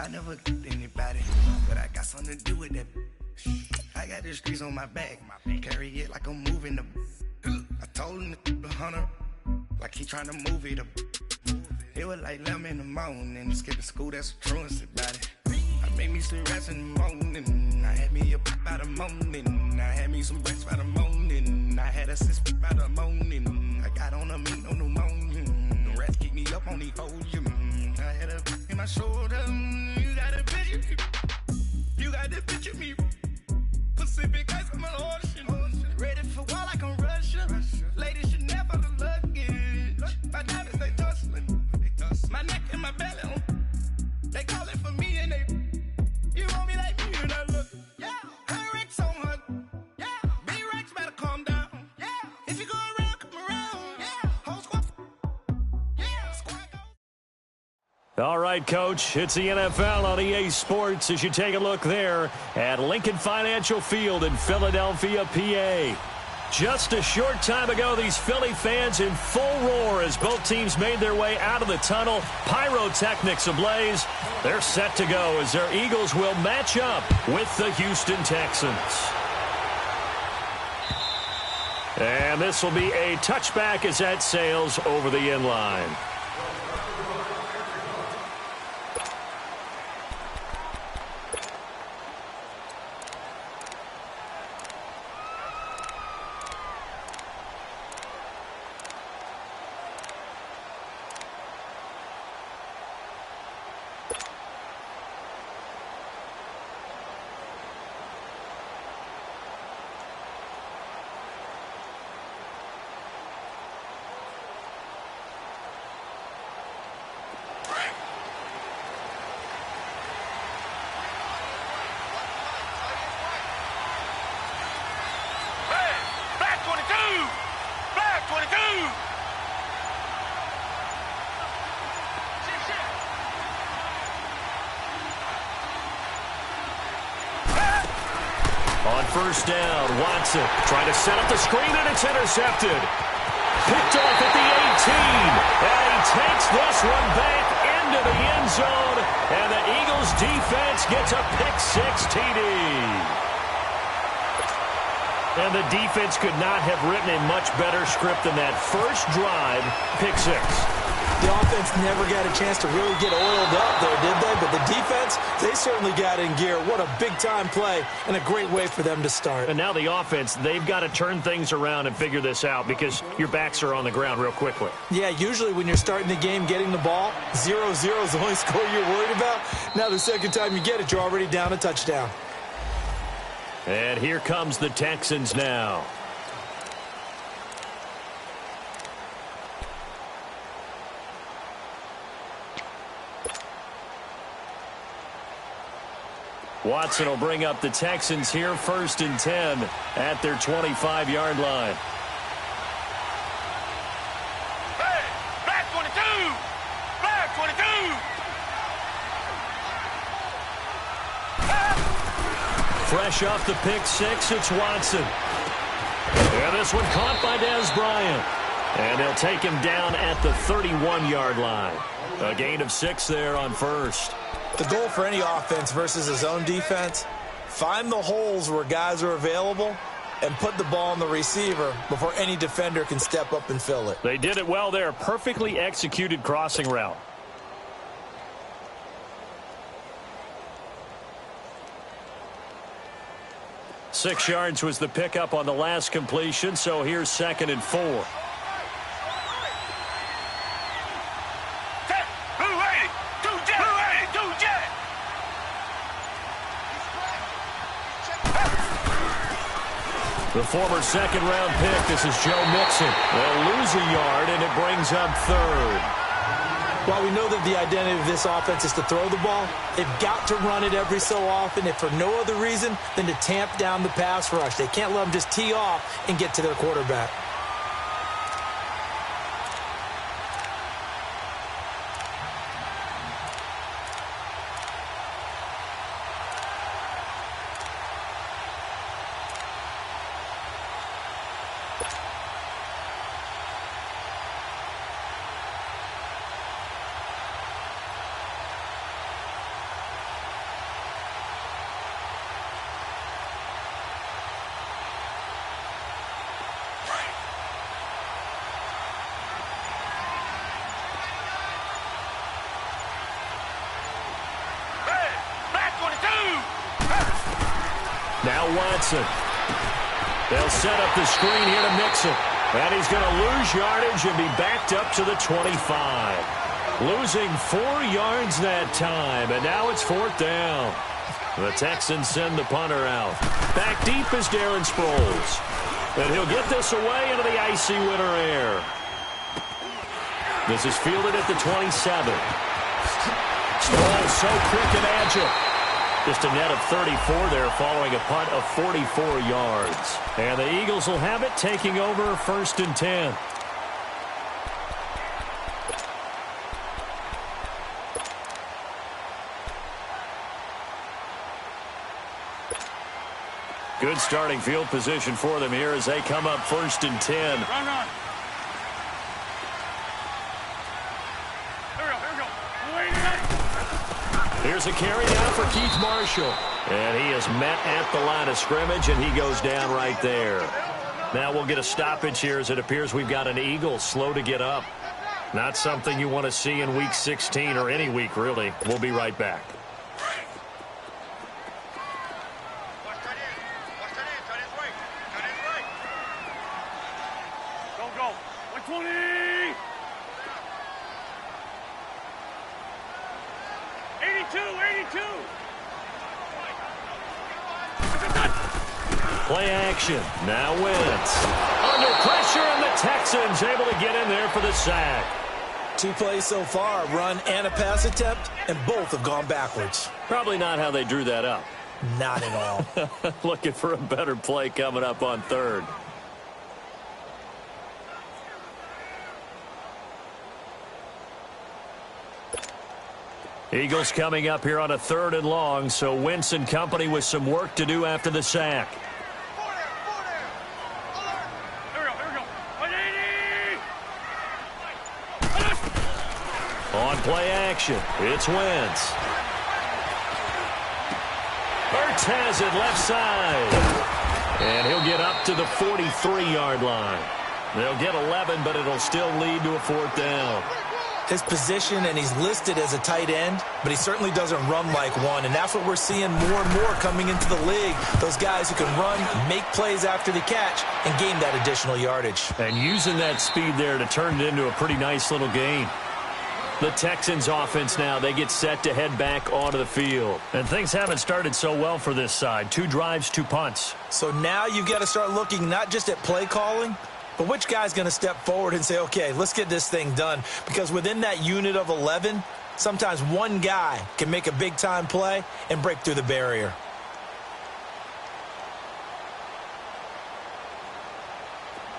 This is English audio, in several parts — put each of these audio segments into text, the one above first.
I never anybody, but I got something to do with that. I got the streets on my back, carry it like I'm moving the. I told him to 100, like he trying to move it up. It was like 11 in the morning, skipping school, that's a truancy about it. I made me some rest in the morning, I had me a pop by the morning, I had me some breakfast by the morning, I had a six by the morning, I got on a meat on the morning, the rats keep me up on the podium, I had a in my shoulder, you got a picture me, you got the picture me, Pacific ice on my ocean, ready for war like I'm Russian, ladies should never look luggage, my diamonds they tussling, my neck and my belly, they calling for me and they, you want me like me and I look, yeah, her Rex on her, yeah, B-Rex better calm down, yeah, if you go around, come around, yeah, whole squad, yeah, squad go. All right, Coach, it's the NFL on EA Sports as you take a look there at Lincoln Financial Field in Philadelphia, PA. Just a short time ago, these Philly fans in full roar as both teams made their way out of the tunnel. Pyrotechnics ablaze. They're set to go as their Eagles will match up with the Houston Texans. And this will be a touchback as that sails over the end line. On first down, Watson trying to set up the screen, and it's intercepted. Picked off at the 18, and he takes this one back into the end zone, and the Eagles defense gets a pick-6 TD. And the defense could not have written a much better script than that first drive, pick-6. The offense never got a chance to really get oiled up there, did they? But the defense, they certainly got in gear. What a big-time play and a great way for them to start. And now the offense, they've got to turn things around and figure this out because your backs are on the ground real quickly. Yeah, usually when you're starting the game getting the ball, 0-0 is the only score you're worried about. Now the second time you get it, you're already down a touchdown. And here comes the Texans now. Watson will bring up the Texans here, 1st and 10 at their 25-yard line. Hey, back 22! Back 22! Fresh off the pick-6, it's Watson. And this one caught by Dez Bryant. And they'll take him down at the 31-yard line. A gain of 6 there on first. The goal for any offense versus a zone defense, find the holes where guys are available and put the ball on the receiver before any defender can step up and fill it. They did it well there. Perfectly executed crossing route. Six yards was the pickup on the last completion, so here's 2nd and 4. The former second-round pick, this is Joe Mixon. They'll lose a yard, and it brings up 3rd. While we know that the identity of this offense is to throw the ball, they've got to run it every so often, if for no other reason than to tamp down the pass rush. They can't let them just tee off and get to their quarterback. Now Watson. They'll set up the screen here to Mixon. And he's going to lose yardage and be backed up to the 25. Losing 4 yards that time, and now it's 4th down. The Texans send the punter out. Back deep is Darren Sproles. And he'll get this away into the icy winter air. This is fielded at the 27. Sproles so quick and agile. Just a net of 34 there following a punt of 44 yards. And the Eagles will have it, taking over 1st and 10. Good starting field position for them here as they come up 1st and 10. Run. Here's a carry now for Keith Marshall. And he is met at the line of scrimmage, and he goes down right there. Now we'll get a stoppage here as it appears we've got an Eagle slow to get up. Not something you want to see in Week 16 or any week, really. We'll be right back. Go. 120. 82. Play action. Now Wentz. Under pressure, and the Texans able to get in there for the sack. 2 plays so far, a run and a pass attempt, and both have gone backwards. Probably not how they drew that up. Not at all. Looking for a better play coming up on 3rd. Eagles coming up here on a 3rd and long, so Wentz and company with some work to do after the sack. Here we go. 180. On play action, it's Wentz. Ertz has it left side. And he'll get up to the 43-yard line. They'll get 11, but it'll still lead to a 4th down. His position, and he's listed as a tight end, but he certainly doesn't run like one, and that's what we're seeing more and more coming into the league. Those guys who can run, make plays after the catch, and gain that additional yardage. And using that speed there to turn it into a pretty nice little gain. The Texans offense now, they get set to head back onto the field. And things haven't started so well for this side. 2 drives, 2 punts. So now you've got to start looking not just at play calling, but which guy's going to step forward and say, okay, let's get this thing done? Because within that unit of 11, sometimes one guy can make a big-time play and break through the barrier.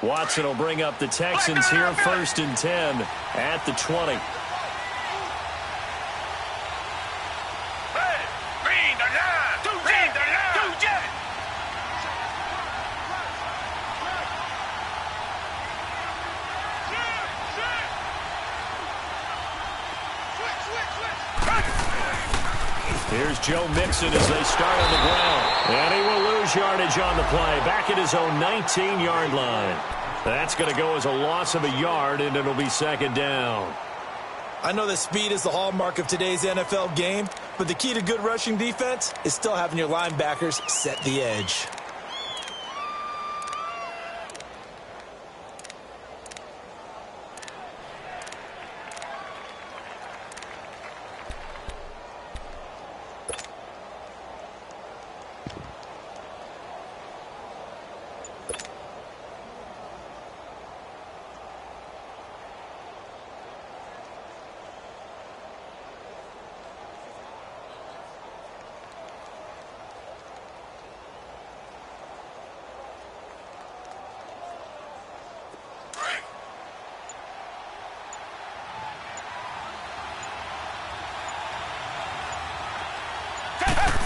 Watson will bring up the Texans here, 1st and 10 at the 20. Here's Joe Mixon as they start on the ground. And he will lose yardage on the play. Back at his own 19-yard line. That's going to go as a loss of a yard, and it'll be 2nd down. I know that speed is the hallmark of today's NFL game, but the key to good rushing defense is still having your linebackers set the edge.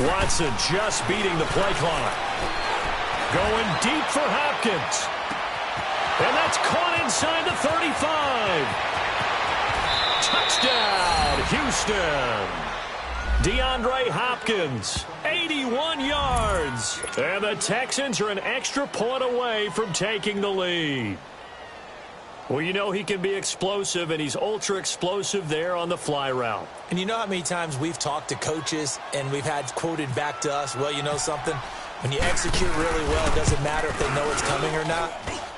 Watson just beating the play clock. Going deep for Hopkins. And that's caught inside the 35. Touchdown, Houston. DeAndre Hopkins, 81 yards. And the Texans are an extra point away from taking the lead. Well, you know he can be explosive, and he's ultra-explosive there on the fly route. And you know how many times we've talked to coaches and we've had quoted back to us, well, you know something? When you execute really well, it doesn't matter if they know it's coming or not.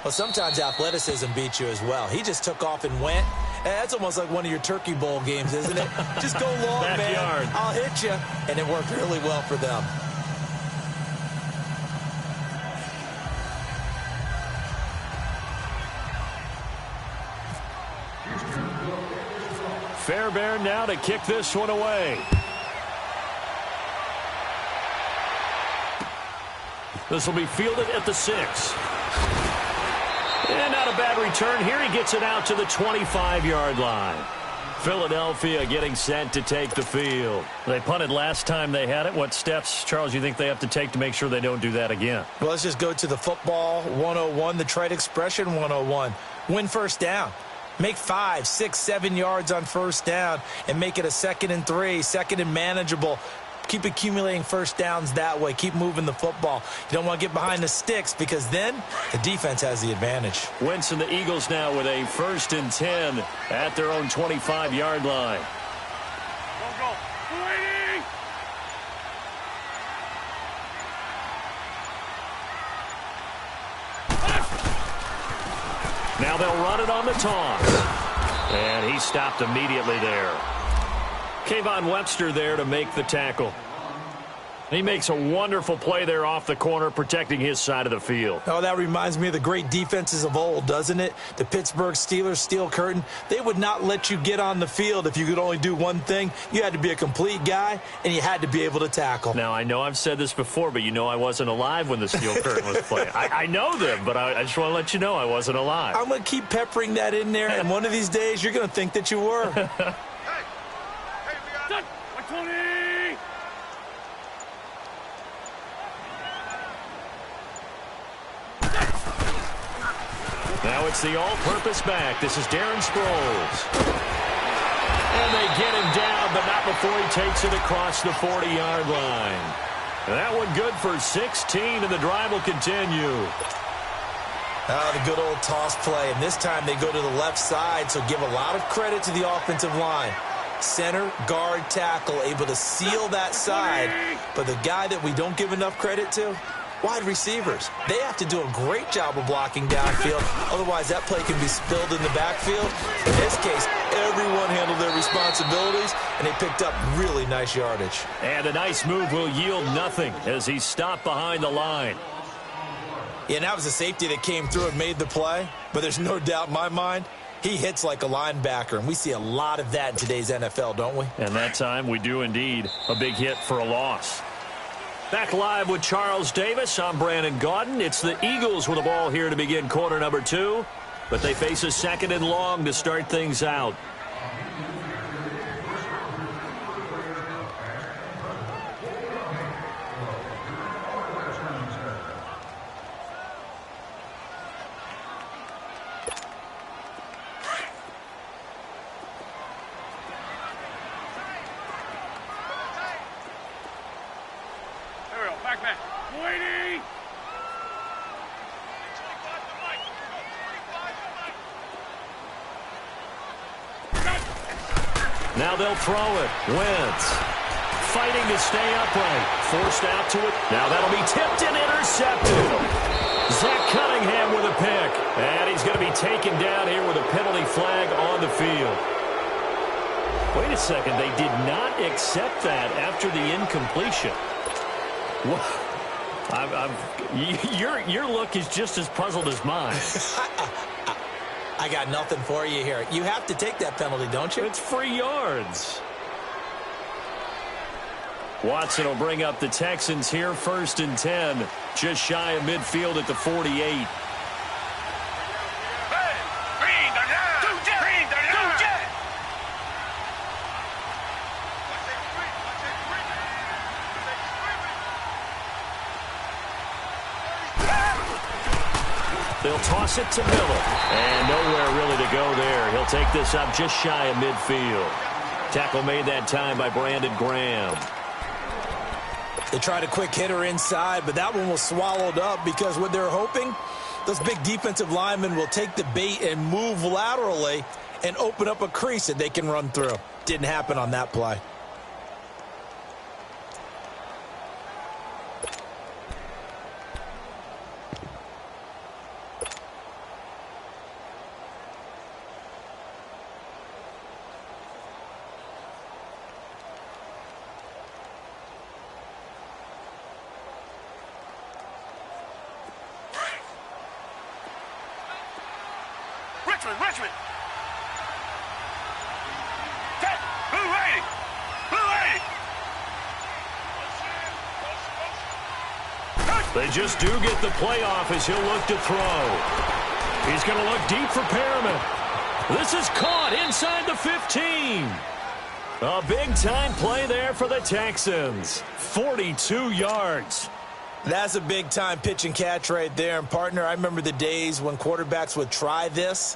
Well, sometimes athleticism beats you as well. He just took off and went. That's almost like one of your Turkey Bowl games, isn't it? Just go long, man. I'll hit you. And it worked really well for them. Fairbairn now to kick this one away. This will be fielded at the 6. And not a bad return here. He gets it out to the 25-yard line. Philadelphia getting set to take the field. They punted last time they had it. What steps, Charles, you think they have to take to make sure they don't do that again? Well, let's just go to the football 101, the trite expression 101. Win first down. Make 5, 6, 7 yards on first down and make it a 2nd and 3, 2nd and manageable. Keep accumulating first downs that way. Keep moving the football. You don't want to get behind the sticks because then the defense has the advantage. Wentz and the Eagles now with a 1st and 10 at their own 25-yard line. Go. 280. Now they'll run it on the toss. And he stopped immediately there. Kayvon Webster there to make the tackle. He makes a wonderful play there off the corner, protecting his side of the field. Oh, that reminds me of the great defenses of old, doesn't it? The Pittsburgh Steelers, Steel Curtain. They would not let you get on the field if you could only do one thing. You had to be a complete guy, and you had to be able to tackle. Now, I know I've said this before, but you know I wasn't alive when the Steel Curtain was playing. I know them, but I just want to let you know I wasn't alive. I'm going to keep peppering that in there, and one of these days you're going to think that you were. Done. 20. Now it's the all-purpose back. This is Darren Sproles. And they get him down, but not before he takes it across the 40-yard line. That one good for 16, and the drive will continue. The good old toss play, and this time they go to the left side, so give a lot of credit to the offensive line. Center, guard, tackle, able to seal that side. But the guy that we don't give enough credit to, wide receivers. They have to do a great job of blocking downfield. Otherwise, that play can be spilled in the backfield. In this case, everyone handled their responsibilities, and they picked up really nice yardage. And a nice move will yield nothing as he stopped behind the line. Yeah, and that was a safety that came through and made the play. But there's no doubt in my mind, he hits like a linebacker, and we see a lot of that in today's NFL, don't we? And that time, we do indeed. A big hit for a loss. Back live with Charles Davis. I'm Brandon Gaudin. It's the Eagles with the ball here to begin quarter number 2. But they face a 2nd and long to start things out. Back. 280. Now they'll throw it. Wentz fighting to stay upright. Forced out to it. Now that'll be tipped and intercepted. Zach Cunningham with a pick. And he's going to be taken down here with a penalty flag on the field. Wait a second. They did not accept that after the incompletion. Your look is just as puzzled as mine. I got nothing for you here. You have to take that penalty, don't you? It's free yards. Watson will bring up the Texans here, 1st and 10. Just shy of midfield at the 48. They'll toss it to Miller. And nowhere really to go there. He'll take this up just shy of midfield. Tackle made that time by Brandon Graham. They tried a quick hitter inside, but that one was swallowed up because what they're hoping, those big defensive linemen will take the bait and move laterally and open up a crease that they can run through. Didn't happen on that play. Richmond. Take. Blue 80. Blue 80. They just do get the playoff as he'll look to throw. He's going to look deep for Perriman. This is caught inside the 15. A big-time play there for the Texans. 42 yards. That's a big-time pitch and catch right there. And, partner, I remember the days when quarterbacks would try this.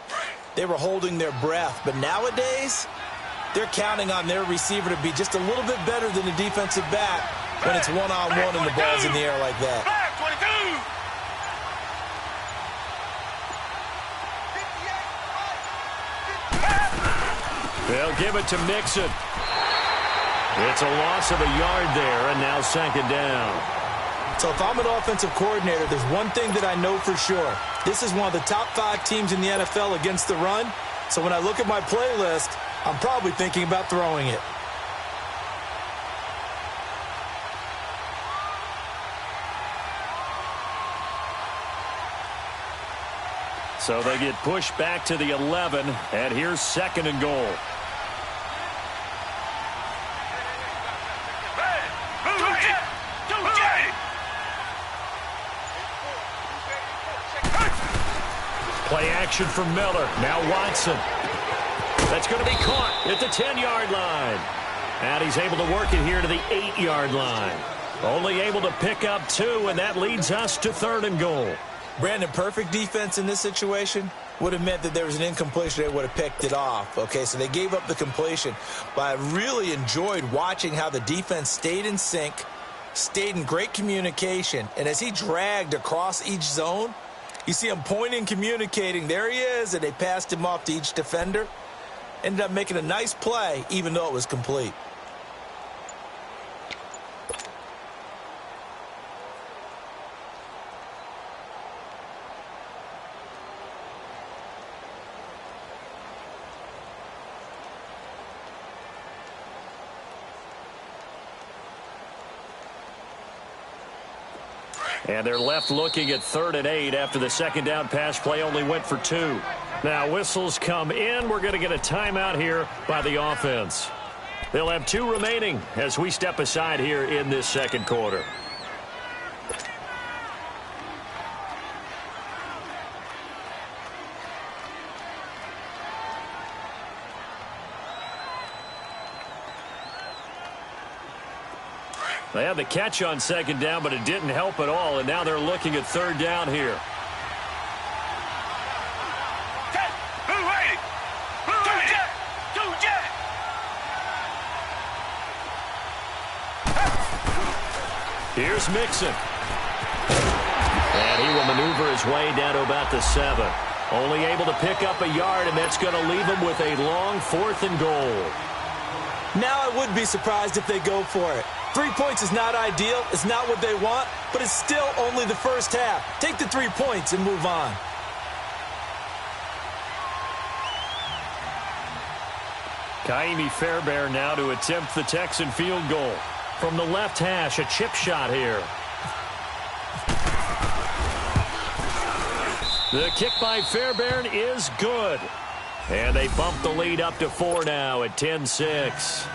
They were holding their breath. But nowadays, they're counting on their receiver to be just a little bit better than the defensive back when it's one-on-one and the ball's in the air like that. 22. They'll give it to Mixon. It's a loss of a yard there, and now second down. So if I'm an offensive coordinator, there's one thing that I know for sure. This is one of the top 5 teams in the NFL against the run. So when I look at my playlist, I'm probably thinking about throwing it. So they get pushed back to the 11, and here's second and goal. Play action from Miller. Now Watson. That's going to be caught at the 10-yard line. And he's able to work it here to the 8-yard line. Only able to pick up 2, and that leads us to third and goal. Brandon, perfect defense in this situation would have meant that there was an incompletion. They would have picked it off. Okay, so they gave up the completion. But I really enjoyed watching how the defense stayed in sync, stayed in great communication, and as he dragged across each zone, you see him pointing, communicating. There he is, and they passed him off to each defender. Ended up making a nice play, even though it was complete. And they're left looking at 3rd and 8 after the second down pass play only went for 2. Now whistles come in. We're going to get a timeout here by the offense. They'll have 2 remaining as we step aside here in this second quarter. They had the catch on second down, but it didn't help at all, and now they're looking at 3rd down here. Here's Mixon. And he will maneuver his way down to about the 7. Only able to pick up a yard, and that's going to leave him with a long 4th and goal. Now I would be surprised if they go for it. 3 points is not ideal. It's not what they want, but it's still only the first half. Take the 3 points and move on. Kaimi Fairbairn now to attempt the Texan field goal. From the left hash, a chip shot here. The kick by Fairbairn is good. And they bump the lead up to 4 now at 10-6.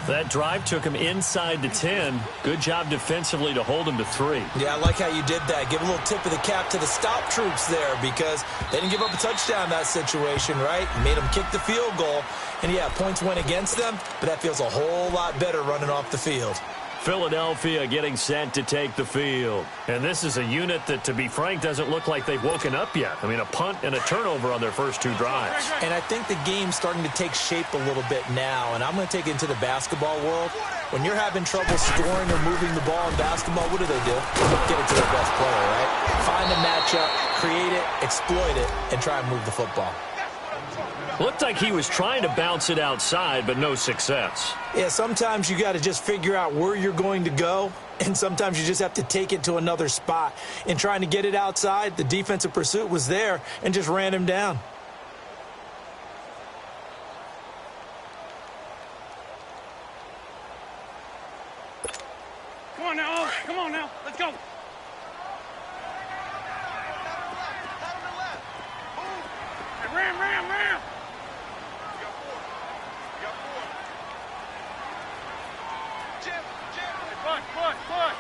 That drive took him inside the 10. Good job defensively to hold him to 3. Yeah, I like how you did that. Give a little tip of the cap to the stop troops there because they didn't give up a touchdown in that situation, right? Made them kick the field goal. And, yeah, points went against them, but that feels a whole lot better running off the field. Philadelphia getting set to take the field. And this is a unit that, to be frank, doesn't look like they've woken up yet. I mean, a punt and a turnover on their first 2 drives. And I think the game's starting to take shape a little bit now. And I'm going to take it into the basketball world. When you're having trouble scoring or moving the ball in basketball, what do? Get it to their best player, right? Find a matchup, create it, exploit it, and try and move the football. Looked like he was trying to bounce it outside, but no success. Yeah, sometimes you got to just figure out where you're going to go, and sometimes you just have to take it to another spot. In trying to get it outside, the defensive pursuit was there and just ran him down. Come on now. Come on now. Let's go. Hey, Ram. Ram. Push.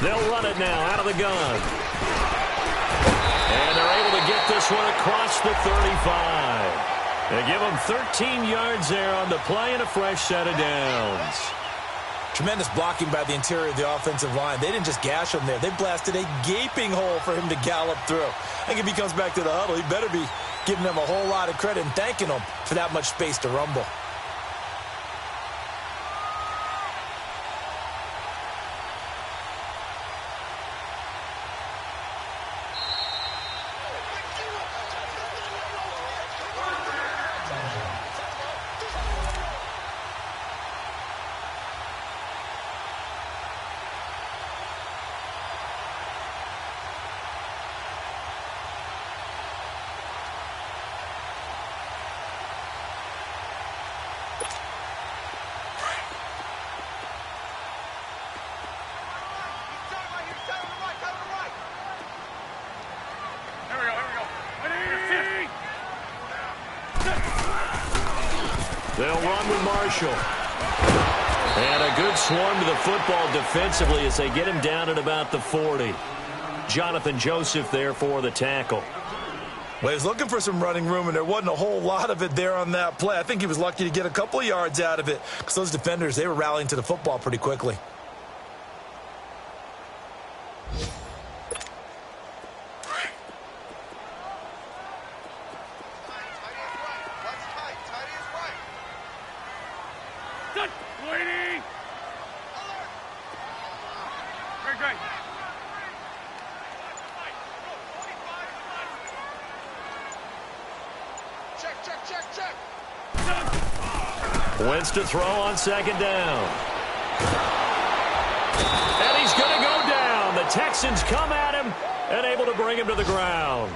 They'll run it now out of the gun. And they're able to get this one across the 35. They give them 13 yards there on the play and a fresh set of downs. Tremendous blocking by the interior of the offensive line. They didn't just gash him there. They blasted a gaping hole for him to gallop through. I think if he comes back to the huddle, he better be giving them a whole lot of credit and thanking them for that much space to rumble. They'll run with Marshall. And a good swarm to the football defensively as they get him down at about the 40. Jonathan Joseph there for the tackle. Well, he was looking for some running room, and there wasn't a whole lot of it there on that play. I think he was lucky to get a couple of yards out of it because those defenders, they were rallying to the football pretty quickly. Wentz to throw on second down. And he's going to go down. The Texans come at him and able to bring him to the ground.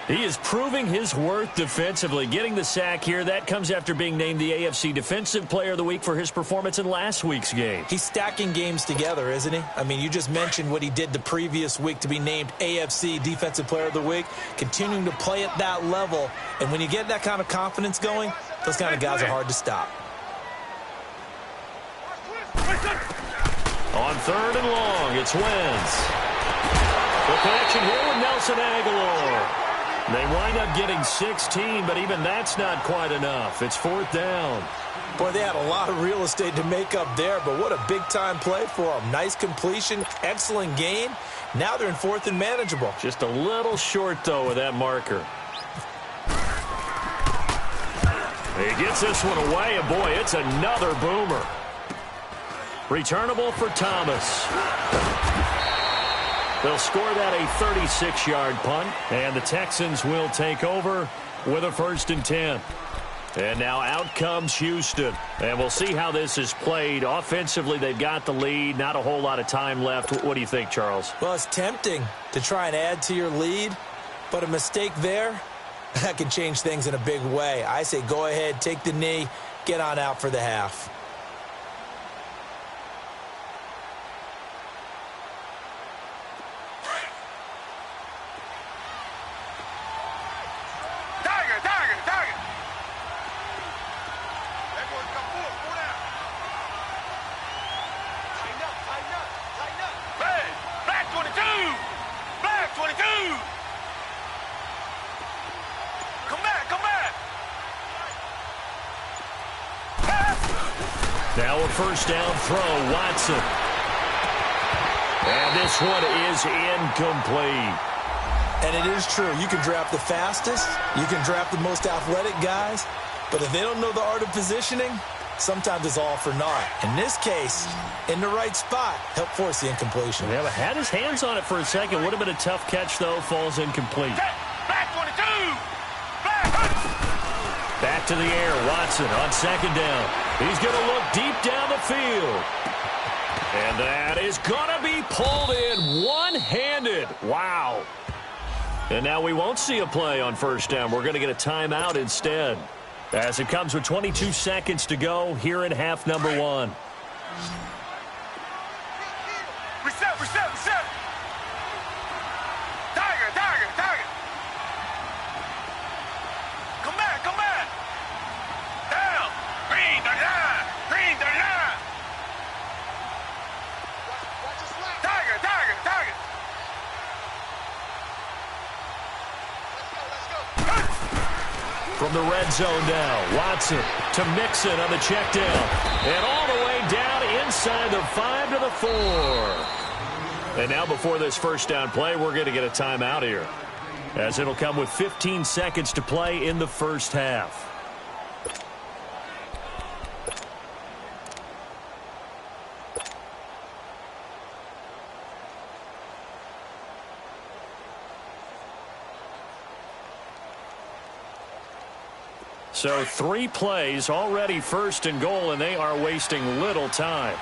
He is proving his worth defensively, getting the sack here. That comes after being named the AFC Defensive Player of the Week for his performance in last week's game. He's stacking games together, isn't he? I mean, you just mentioned what he did the previous week to be named AFC Defensive Player of the Week, continuing to play at that level. And when you get that kind of confidence going, those kind of guys are hard to stop. On third and long, it's Wentz. The connection here with Nelson Aguilar. They wind up getting 16, but even that's not quite enough. It's fourth down. Boy, they had a lot of real estate to make up there, but what a big-time play for them. Nice completion, excellent gain. Now they're in fourth and manageable. Just a little short, though, with that marker. He gets this one away, and boy, it's another boomer. Returnable for Thomas. They'll score that a 36-yard punt, and the Texans will take over with a 1st and 10. And now out comes Houston. And we'll see how this is played. Offensively, they've got the lead. Not a whole lot of time left. What do you think, Charles? Well, it's tempting to try and add to your lead, but a mistake there, that can change things in a big way. I say go ahead, take the knee, get on out for the half. Now a first down throw, Watson. And this one is incomplete. And it is true. You can draft the fastest. You can draft the most athletic guys. But if they don't know the art of positioning, sometimes it's all for naught. In this case, in the right spot, help force the incompletion. Yeah, but had his hands on it for a second. Would have been a tough catch, though. Falls incomplete. Back 22! Back to the air. Watson on second down. He's going to look deep down the field. And that is going to be pulled in one-handed. Wow. And now we won't see a play on first down. We're going to get a timeout instead. As it comes with 22 seconds to go here in half number 1. Reset. Tiger. the red zone now. Watson to Mixon on the check down. And all the way down inside the 5 to the 4. And now before this first down play, we're going to get a timeout here, as it'll come with 15 seconds to play in the first half. So 3 plays already first and goal, and they are wasting little time.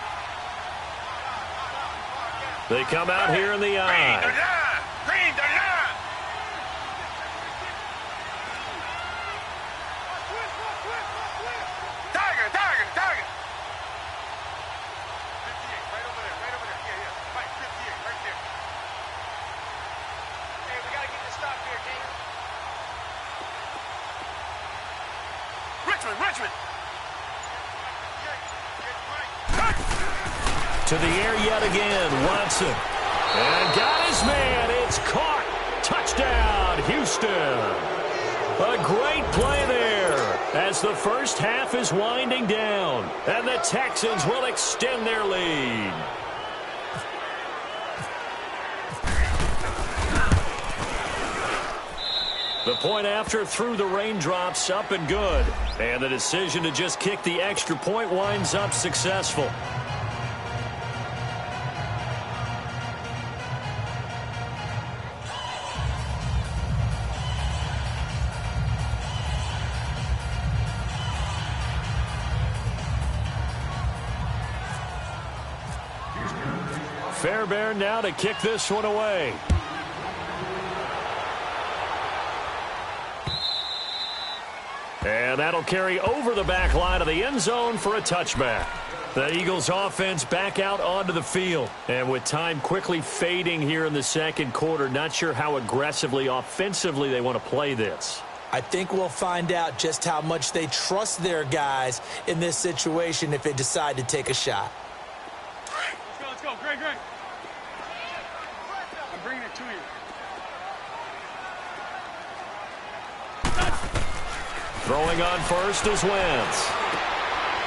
They come out here in the eye. Green the line. Tiger. 58, right over there. Yeah. Right, 58, right there. Hey, we got to get this stop here, King. Richmond. To the air yet again, Watson. And got his man. It's caught. Touchdown, Houston. A great play there as the first half is winding down. And the Texans will extend their lead. The point after through the raindrops, up and good. And the decision to just kick the extra point winds up successful. Fairbairn now to kick this one away. And that'll carry over the back line of the end zone for a touchback. The Eagles offense back out onto the field. And with time quickly fading here in the second quarter, not sure how aggressively, offensively they want to play this. I think we'll find out just how much they trust their guys in this situation if they decide to take a shot. Let's go. Great. I'm bringing it to you. Throwing on first is Wentz.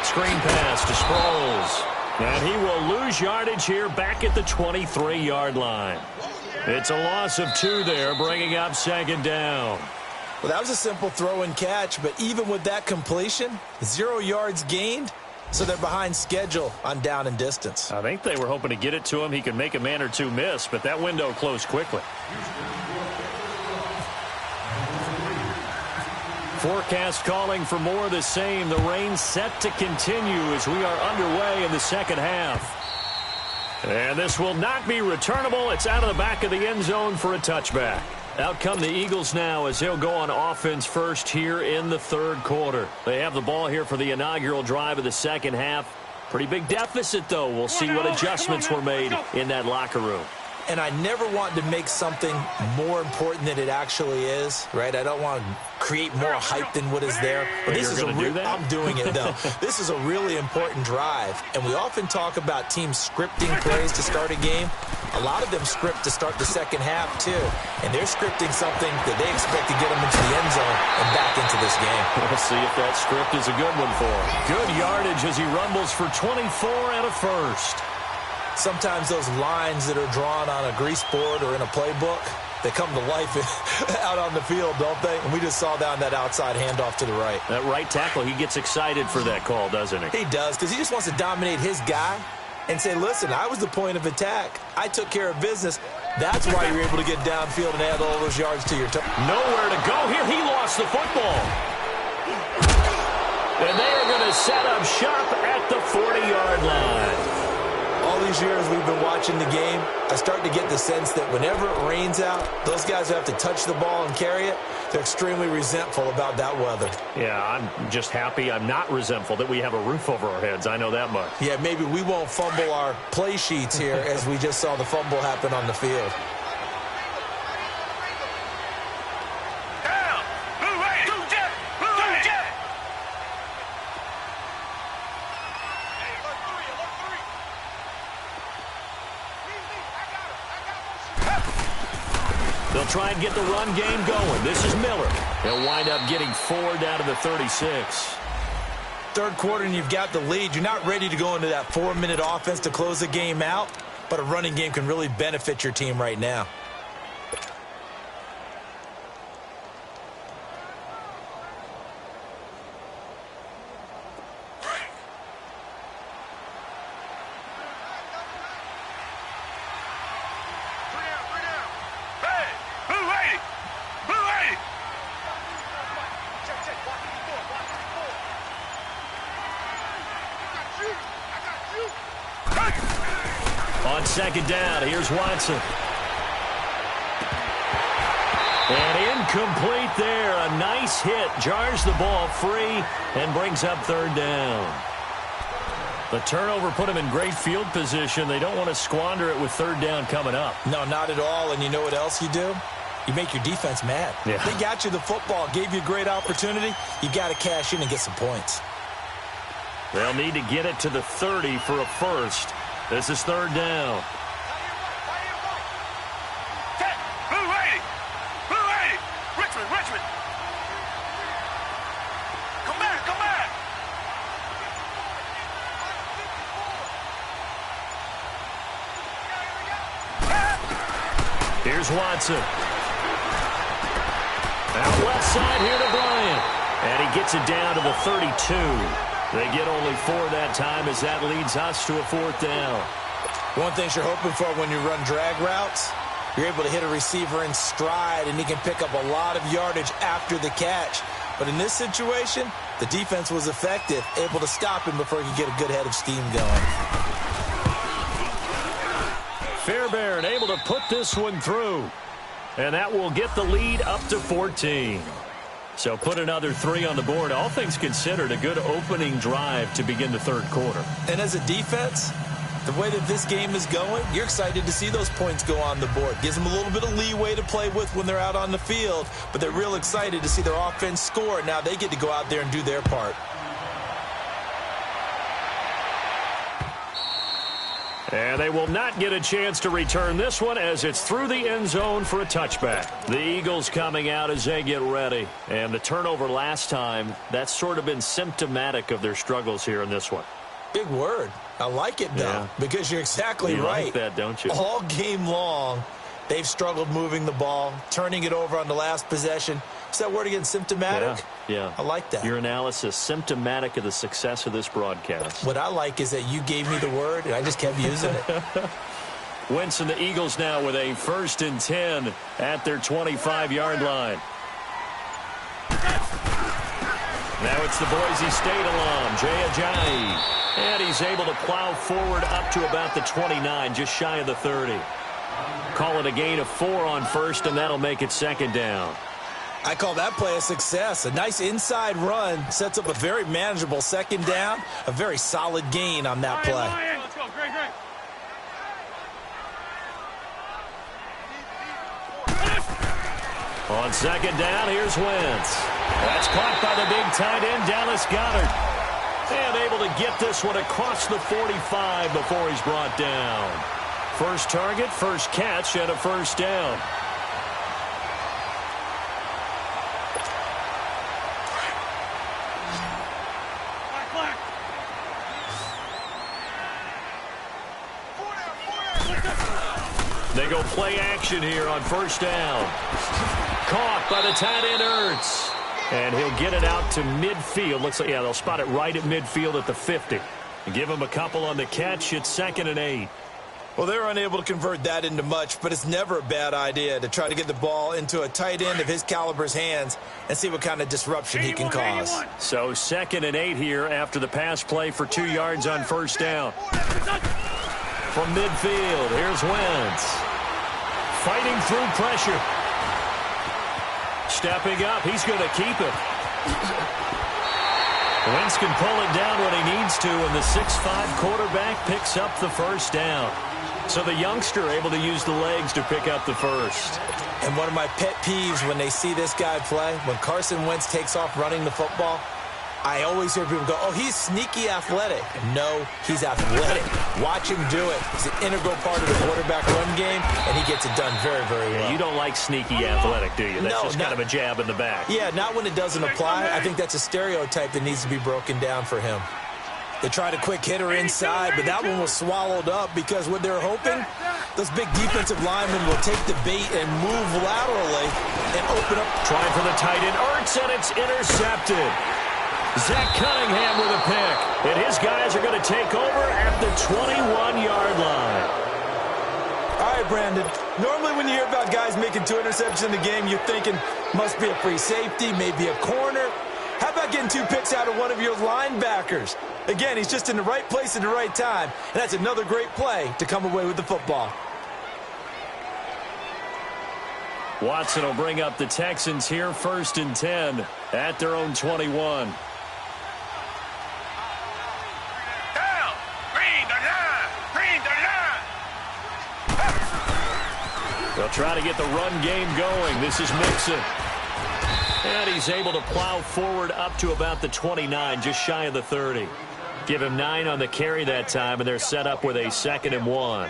Screen pass to Sproles. And he will lose yardage here back at the 23-yard line. It's a loss of 2 there, bringing up second down. Well, that was a simple throw and catch, but even with that completion, 0 yards gained, so they're behind schedule on down and distance. I think they were hoping to get it to him. He could make a man or two miss, but that window closed quickly. Forecast calling for more of the same. The rain set to continue as we are underway in the second half. And this will not be returnable. It's out of the back of the end zone for a touchback. Out come the Eagles now as they'll go on offense first here in the third quarter. They have the ball here for the inaugural drive of the second half. Pretty big deficit, though. We'll see what adjustments were made in that locker room. And I never want to make something more important than it actually is, right? I don't want to create more hype than what is there. But this is I'm doing it, though. This is a really important drive. And we often talk about teams scripting plays to start a game. A lot of them script to start the second half, too. And they're scripting something that they expect to get them into the end zone and back into this game. We'll see if that script is a good one for him. Good yardage as he rumbles for 24 and a first. Sometimes those lines that are drawn on a grease board or in a playbook, they come to life out on the field, don't they? And we just saw down that outside handoff to the right. That right tackle, he gets excited for that call, doesn't he? He does, because he just wants to dominate his guy and say, listen, I was the point of attack. I took care of business. That's why you're able to get downfield and add all those yards to your team. Nowhere to go here. He lost the football. And they are going to set up shop at the 40-yard line. All these years we've been watching the game, I start to get the sense that whenever it rains out, those guys who have to touch the ball and carry it, they're extremely resentful about that weather. Yeah, I'm just happy I'm not resentful that we have a roof over our heads. I know that much. Yeah, maybe we won't fumble our play sheets here as we just saw the fumble happen on the field. They'll try and get the run game going. This is Miller. He'll wind up getting 4 down to the 36. Third quarter and you've got the lead. You're not ready to go into that 4-minute offense to close the game out, but a running game can really benefit your team right now. On second down, here's Watson. And incomplete there. A nice hit. Jars the ball free and brings up third down. The turnover put him in great field position. They don't want to squander it with third down coming up. No, not at all. And you know what else you do? You make your defense mad. Yeah. They got you the football, gave you a great opportunity. You got to cash in and get some points. They'll need to get it to the 30 for a first. This is third down. Richmond. Come back. Here's Watson. Out left side here to Bryant. And he gets it down to the 32. They get only 4 that time as that leads us to a fourth down. One thing you're hoping for when you run drag routes, you're able to hit a receiver in stride, and he can pick up a lot of yardage after the catch. But in this situation, the defense was effective, able to stop him before he could get a good head of steam going. Fairbairn able to put this one through. And that will get the lead up to 14. So put another 3 on the board. All things considered, a good opening drive to begin the third quarter. And as a defense, the way that this game is going, you're excited to see those points go on the board. Gives them a little bit of leeway to play with when they're out on the field, but they're real excited to see their offense score. Now they get to go out there and do their part. And they will not get a chance to return this one as it's through the end zone for a touchback. The Eagles coming out as they get ready. And the turnover last time, that's sort of been symptomatic of their struggles here in this one. Big word. I like it, though, because you're exactly right. You like that, don't you? All game long, they've struggled moving the ball, turning it over on the last possession. Is that word again, symptomatic? Yeah. I like that. Your analysis, symptomatic of the success of this broadcast. What I like is that you gave me the word, and I just kept using it. Wentz and the Eagles now with a 1st and 10 at their 25-yard line. Now it's the Boise State alum, Jay Ajayi. And he's able to plow forward up to about the 29, just shy of the 30. Call it a gain of 4 on first, and that'll make it second down. I call that play a success. A nice inside run sets up a very manageable second down. A very solid gain on that play. Let's go. Great. On second down, here's Wentz. That's caught by the big tight end, Dallas Goedert. And able to get this one across the 45 before he's brought down. First target, first catch, and a first down. They go play action here on first down. Caught by the tight end, Ertz. And he'll get it out to midfield. Looks like, they'll spot it right at midfield at the 50. Give him a couple on the catch. It's 2nd and 8. Well, they're unable to convert that into much, but it's never a bad idea to try to get the ball into a tight end of his caliber's hands and see what kind of disruption he can cause. So 2nd and 8 here after the pass play for 2 yards on first down. From midfield, here's Wentz. Fighting through pressure. Stepping up, he's going to keep it. Wentz can pull it down when he needs to, and the 6'5" quarterback picks up the first down. So the youngster able to use the legs to pick up the first. And one of my pet peeves when they see this guy play, when Carson Wentz takes off running the football, I always hear people go, oh, he's sneaky athletic. No, he's athletic. Watch him do it. He's an integral part of the quarterback run game, and he gets it done very, very well. Yeah, you don't like sneaky athletic, do you? That's just kind of a jab in the back. Yeah, not when it doesn't apply. I think that's a stereotype that needs to be broken down for him. They tried a quick hitter inside, but that one was swallowed up because what they're hoping, those big defensive linemen will take the bait and move laterally and open up. Trying for the tight end, Ertz, and it's intercepted. Zach Cunningham with a pick, and his guys are going to take over at the 21-yard line. All right, Brandon. Normally when you hear about guys making 2 interceptions in the game, you're thinking must be a free safety, maybe a corner. How about getting 2 picks out of one of your linebackers? Again, he's just in the right place at the right time, and that's another great play to come away with the football. Watson will bring up the Texans here, 1st and 10 at their own 21. They'll try to get the run game going. This is Mixon. And he's able to plow forward up to about the 29, just shy of the 30. Give him 9 on the carry that time, and they're set up with a 2nd and 1.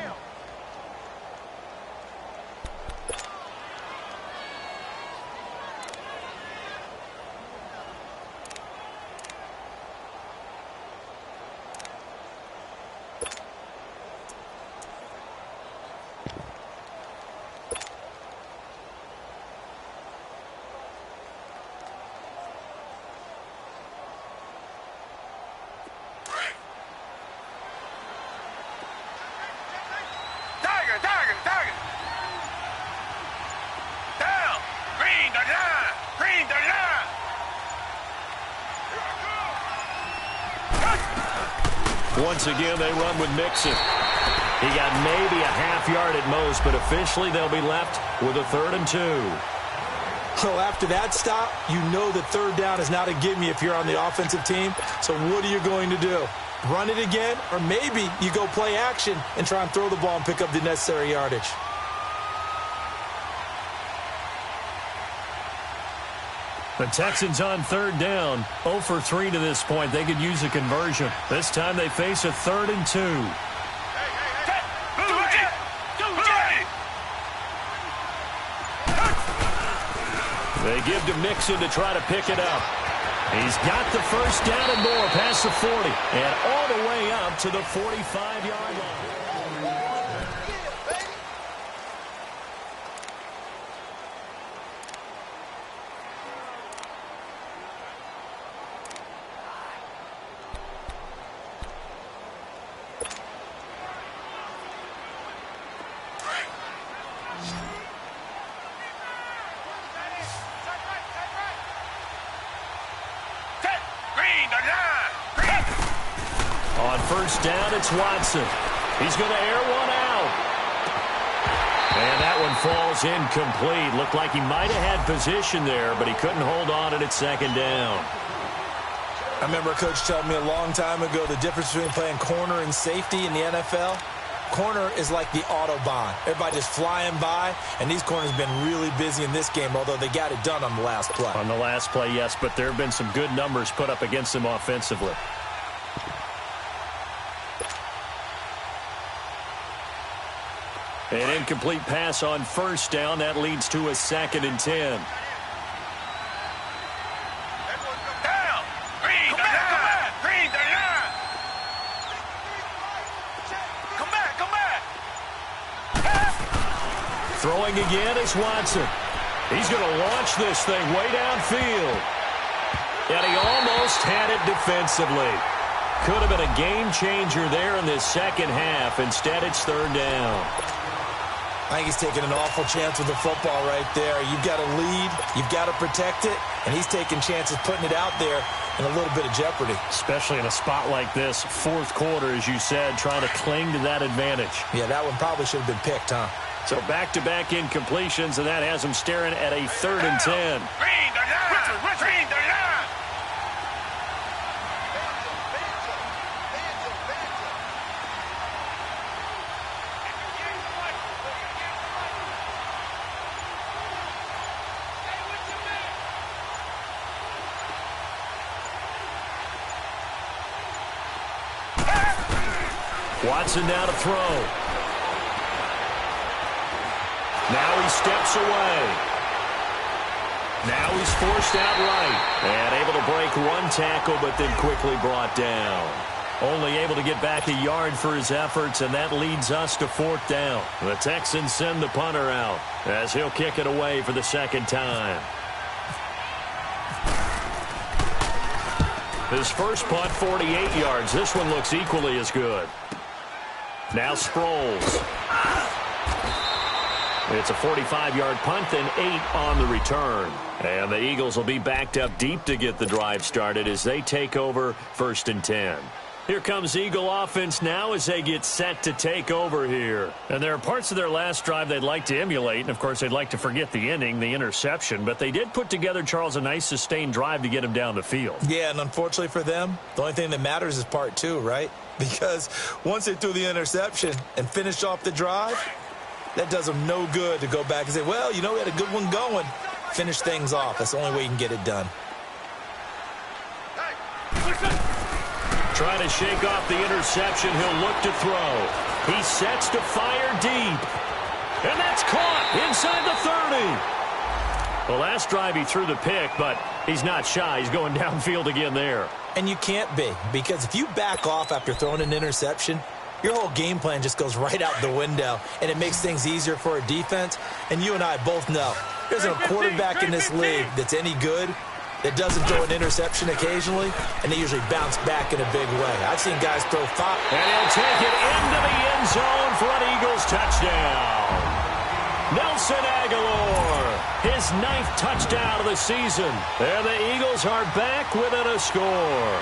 Once again, they run with Mixon. He got maybe a half yard at most, but officially they'll be left with a 3rd and 2. So after that stop, you know that 3rd down is not a gimme if you're on the offensive team. So what are you going to do? Run it again? Or maybe you go play action and try and throw the ball and pick up the necessary yardage. The Texans on 3rd down, 0 for 3 to this point. They could use a conversion. This time they face a 3rd and 2. They give to Mixon to try to pick it up. He's got the 1st down and more past the 40 and all the way up to the 45-yard line. On 1st down, it's Watson. He's going to air one out. And that one falls incomplete. Looked like he might have had position there, but he couldn't hold on at its 2nd down. I remember a coach telling me a long time ago the difference between playing corner and safety in the NFL. Corner is like the Autobahn. Everybody just flying by, and these corners have been really busy in this game, although they got it done on the last play. On the last play, yes, but there have been some good numbers put up against them offensively. An incomplete pass on 1st down. That leads to a 2nd and 10. Throwing again is Watson. He's going to launch this thing way downfield. And he almost had it defensively. Could have been a game changer there in this 2nd half. Instead, it's 3rd down. I think he's taking an awful chance with the football right there. You've got to lead. You've got to protect it. And he's taking chances putting it out there in a little bit of jeopardy. Especially in a spot like this, 4th quarter, as you said, trying to cling to that advantage. Yeah, that one probably should have been picked, huh? So back-to-back incompletions, and that has him staring at a 3rd and 10. Watson now to throw. Now he steps away. Now he's forced out right. And able to break one tackle, but then quickly brought down. Only able to get back a yard for his efforts, and that leads us to 4th down. The Texans send the punter out as he'll kick it away for the second time. His first punt, 48 yards. This one looks equally as good. Now Sproles. It's a 45-yard punt, then 8 on the return. And the Eagles will be backed up deep to get the drive started as they take over 1st and 10. Here comes Eagle offense now as they get set to take over here. And there are parts of their last drive they'd like to emulate. And, of course, they'd like to forget the inning, the interception. But they did put together, Charles, a nice sustained drive to get him down the field. Yeah, and unfortunately for them, the only thing that matters is part 2, right? Because once they threw the interception and finished off the drive, that does them no good to go back and say, well, you know, we had a good one going. Finish things off. That's the only way you can get it done. Trying to shake off the interception. He'll look to throw. He sets to fire deep. And that's caught inside the 30. The last drive he threw the pick, but he's not shy. He's going downfield again there. And you can't be, because if you back off after throwing an interception, your whole game plan just goes right out the window, and it makes things easier for a defense. And you and I both know there's a quarterback in this league that's any good that doesn't throw an interception occasionally, and they usually bounce back in a big way. I've seen guys throw 5. And he'll take it into the end zone for an Eagles touchdown. Nelson Aguilar, his 9th touchdown of the season. And the Eagles are back within a score.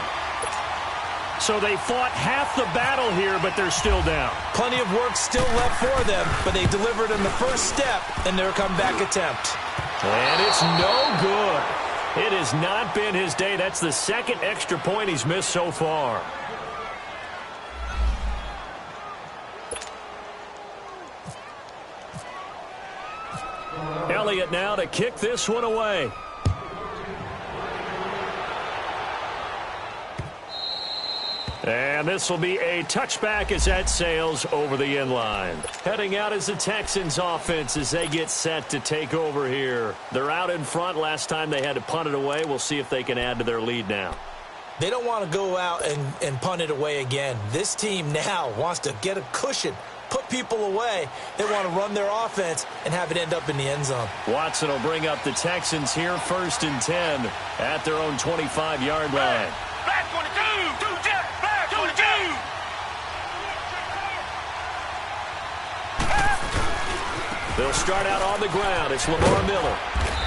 So they fought half the battle here, but they're still down. Plenty of work still left for them, but they delivered in the first step in their comeback attempt. And it's no good. It has not been his day. That's the 2nd extra point he's missed so far. Elliott now to kick this one away. And this will be a touchback as that sails over the end line. Heading out is the Texans offense as they get set to take over here. They're out in front. Last time they had to punt it away. We'll see if they can add to their lead now. They don't want to go out and punt it away again. This team now wants to get a cushion, put people away. They want to run their offense and have it end up in the end zone. Watson will bring up the Texans here 1st and 10 at their own 25-yard line. Black 22, 2 jet, black 22. They'll start out on the ground. It's Lamar Miller.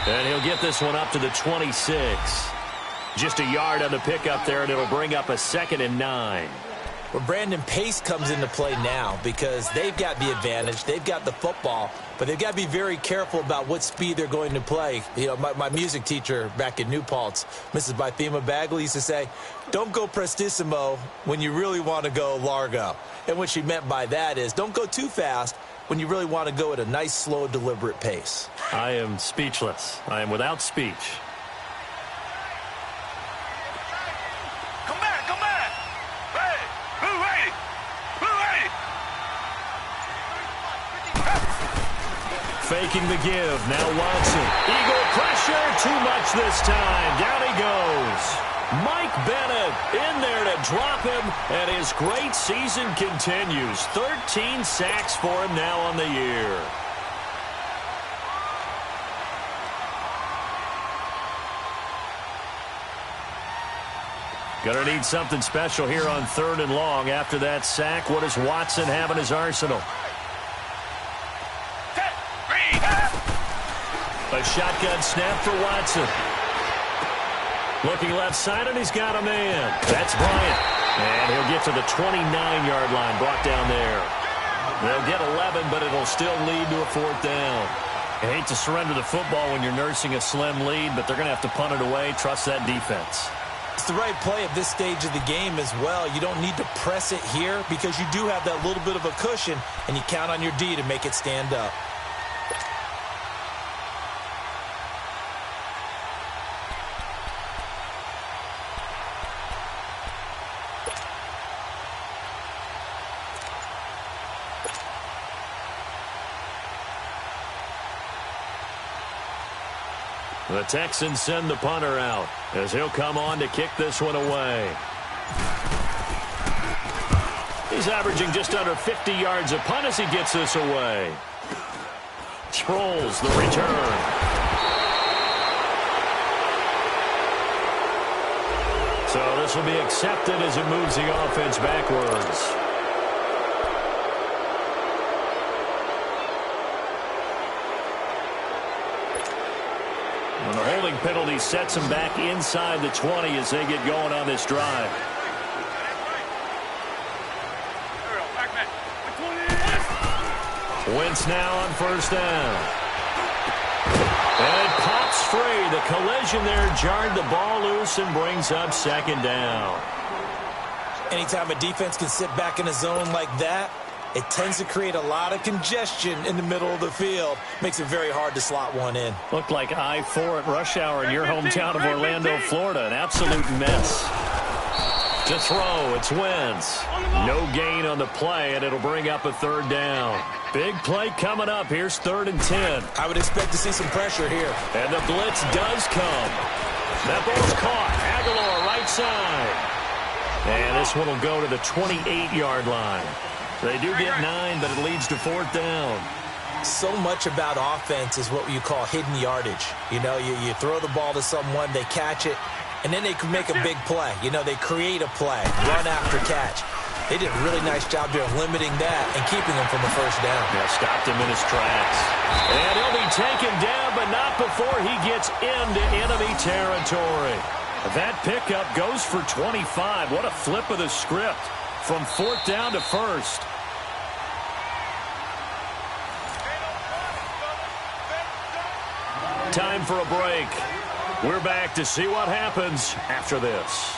And he'll get this one up to the 26. Just a yard on the pickup there, and it'll bring up a 2nd and 9. Well, Brandon, pace comes into play now because they've got the advantage. They've got the football, but they've got to be very careful about what speed they're going to play. You know, my music teacher back in New Paltz, Mrs. Bagley, used to say, don't go prestissimo when you really want to go largo. And what she meant by that is don't go too fast when you really want to go at a nice, slow, deliberate pace. I am speechless. I am without speech. Faking the give. Now Watson. Eagle pressure. Too much this time. Down he goes. Mike Bennett in there to drop him, and his great season continues. 13 sacks for him now on the year. Gonna need something special here on 3rd and long. After that sack, what does Watson have in his arsenal? A shotgun snap for Watson. Looking left side, and he's got a man. That's Bryant. And he'll get to the 29-yard line, brought down there. They'll get 11, but it'll still lead to a 4th down. I hate to surrender the football when you're nursing a slim lead, but they're going to have to punt it away. Trust that defense. It's the right play at this stage of the game as well. You don't need to press it here because you do have that little bit of a cushion, and you count on your D to make it stand up. The Texans send the punter out as he'll come on to kick this one away. He's averaging just under 50 yards a punt as he gets this away. Sproles, the return. So this will be accepted as it moves the offense backwards. And the holding penalty sets them back inside the 20 as they get going on this drive. Wentz now on first down. And it pops free. The collision there jarred the ball loose and brings up second down. Anytime a defense can sit back in a zone like that, it tends to create a lot of congestion in the middle of the field. Makes it very hard to slot one in. Looked like I-4 at rush hour in your hometown of Orlando, Florida. An absolute mess. To throw, it's Wentz. No gain on the play, and it'll bring up a third down. Big play coming up. Here's 3rd and 10. I would expect to see some pressure here. And the blitz does come. That ball's caught. Aguilar right side. And this one will go to the 28-yard line. They do get 9, but it leads to 4th down. So much about offense is what you call hidden yardage. You know, you throw the ball to someone, they catch it, and then they can make a big play. You know, they create a play, run after catch. They did a really nice job there of limiting that and keeping him from a first down. Yeah, stopped him in his tracks. And he'll be taken down, but not before he gets into enemy territory. That pickup goes for 25. What a flip of the script from 4th down to 1st. Time for a break. We're back to see what happens after this.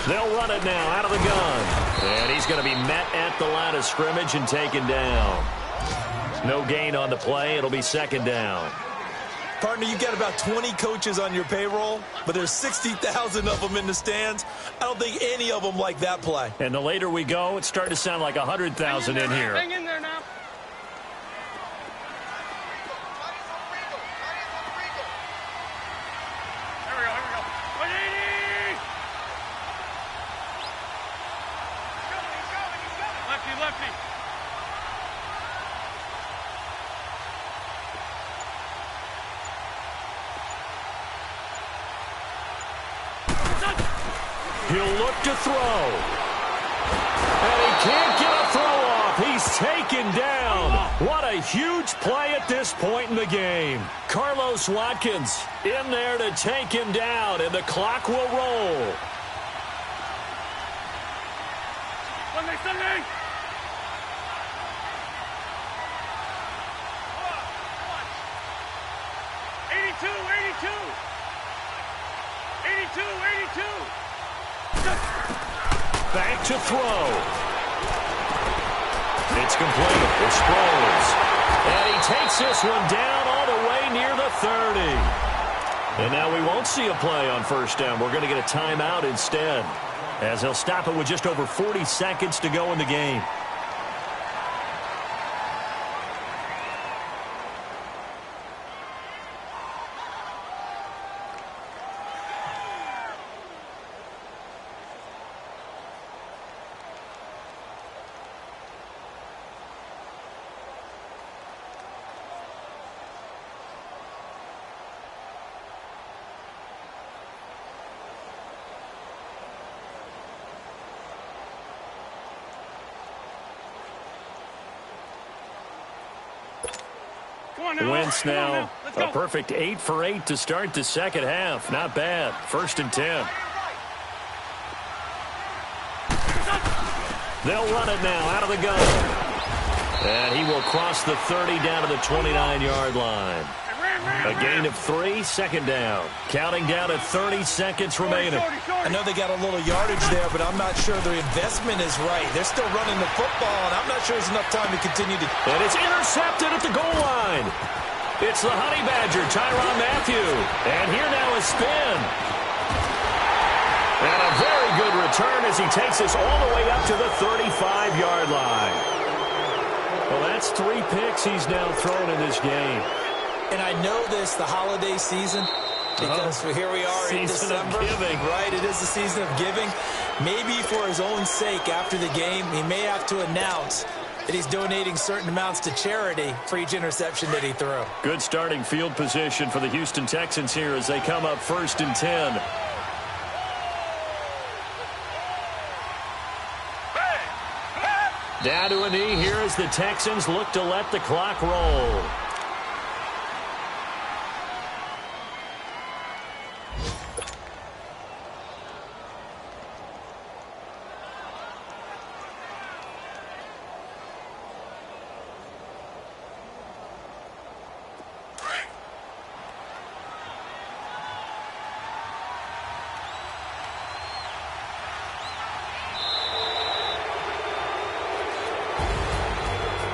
They'll run it now out of the gun. And he's going to be met at the line of scrimmage and taken down. No gain on the play. It'll be 2nd down. Partner, you got about 20 coaches on your payroll, but there's 60,000 of them in the stands. I don't think any of them like that play. And the later we go, it's starting to sound like 100,000 in here. Hang in there now. He'll look to throw. And he can't get a throw off. He's taken down. What a huge play at this point in the game. Carlos Watkins in there to take him down, and the clock will roll. Sunday. 82. Back to throw. It's complete. It's Sproles. And he takes this one down all the way near the 30. And now we won't see a play on first down. We're going to get a timeout instead, as they'll stop it with just over 40 seconds to go in the game. Wentz now a perfect 8 for 8 to start the second half. Not bad. 1st and 10. They'll run it now out of the gun. And he will cross the 30 down to the 29-yard line. A gain of 3, second down. Counting down at 30 seconds remaining. I know they got a little yardage there, but I'm not sure their investment is right. They're still running the football, and I'm not sure there's enough time to continue to... And it's intercepted at the goal line. It's the Honey Badger, Tyrann Mathieu. And here now is spin. And a very good return as he takes us all the way up to the 35-yard line. Well, that's 3 picks he's now thrown in this game. And I know this, the holiday season, because here we are in December. Season of giving. Right, it is the season of giving. Maybe for his own sake after the game, he may have to announce that he's donating certain amounts to charity for each interception that he threw. Good starting field position for the Houston Texans here as they come up 1st and 10. Down to a knee here as the Texans look to let the clock roll.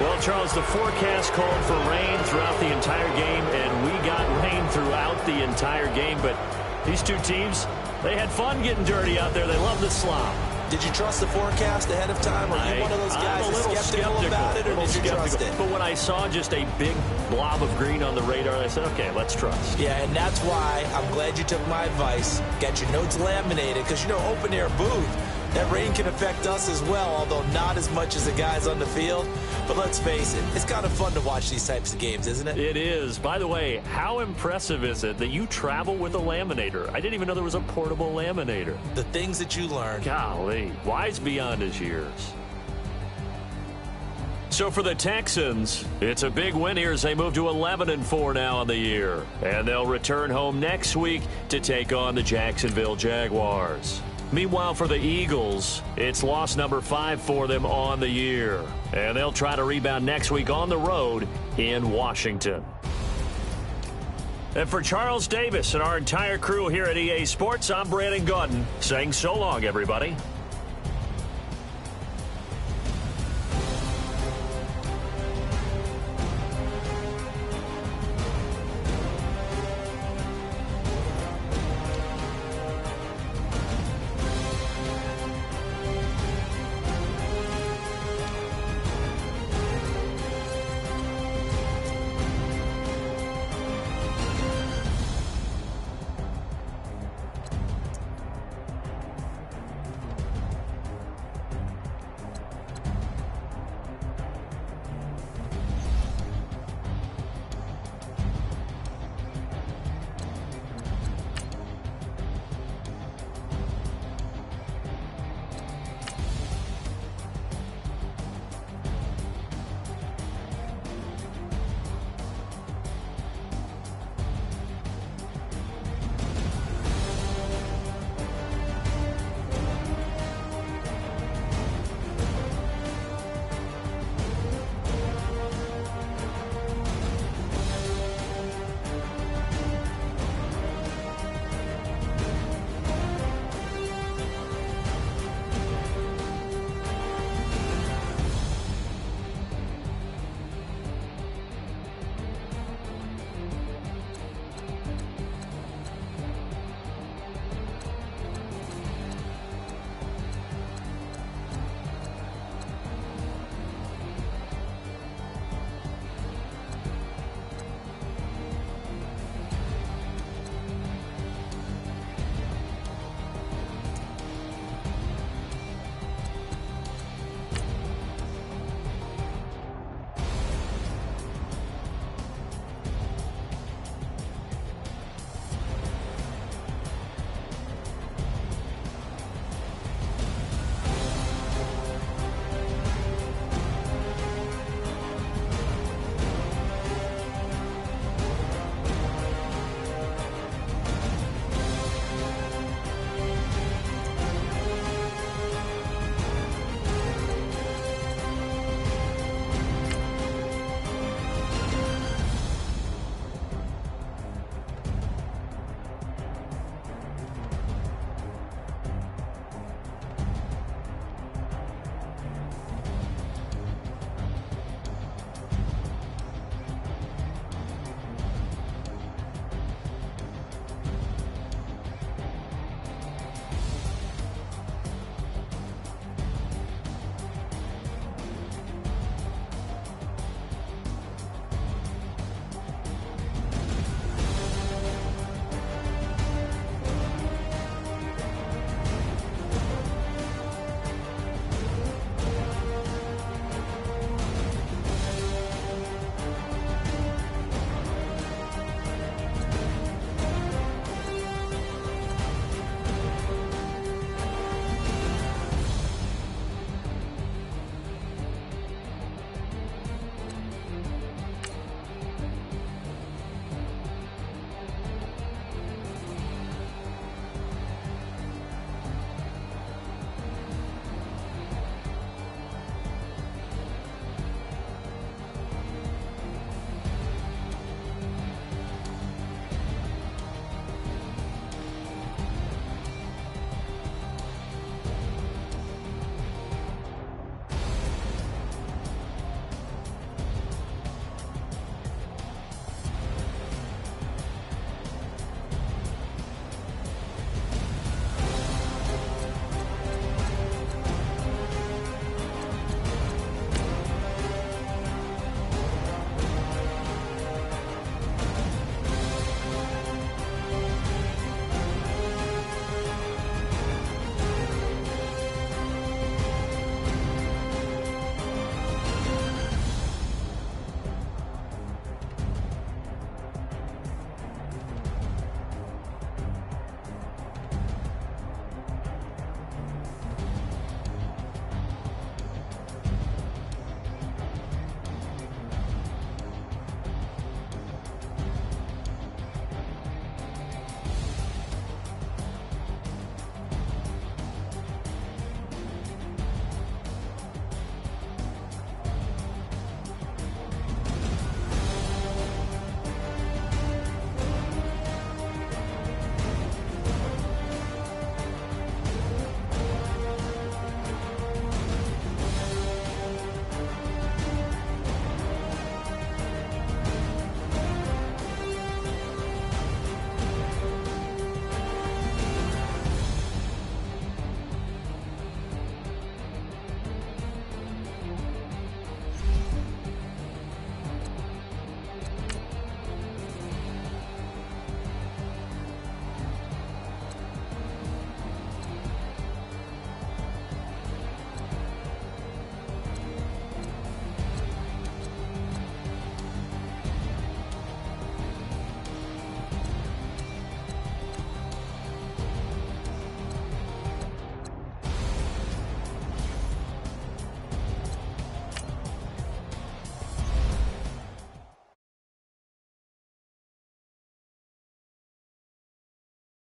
Well, Charles, the forecast called for rain throughout the entire game, and we got rain throughout the entire game. But these two teams, they had fun getting dirty out there. They love the slop. Did you trust the forecast ahead of time? Or are you one of those guys that's skeptical about it, or did you trust it? But when I saw just a big blob of green on the radar, I said, okay, let's trust. Yeah, and that's why I'm glad you took my advice. Got your notes laminated, because, you know, open-air booth, that rain can affect us as well, although not as much as the guys on the field. But let's face it, it's kind of fun to watch these types of games, isn't it? It is. By the way, how impressive is it that you travel with a laminator? I didn't even know there was a portable laminator. The things that you learn. Golly, wise beyond his years. So for the Texans, it's a big win here as they move to 11-4 now on the year. And they'll return home next week to take on the Jacksonville Jaguars. Meanwhile, for the Eagles, it's loss number 5 for them on the year. And they'll try to rebound next week on the road in Washington. And for Charles Davis and our entire crew here at EA Sports, I'm Brandon Gaudin saying so long, everybody.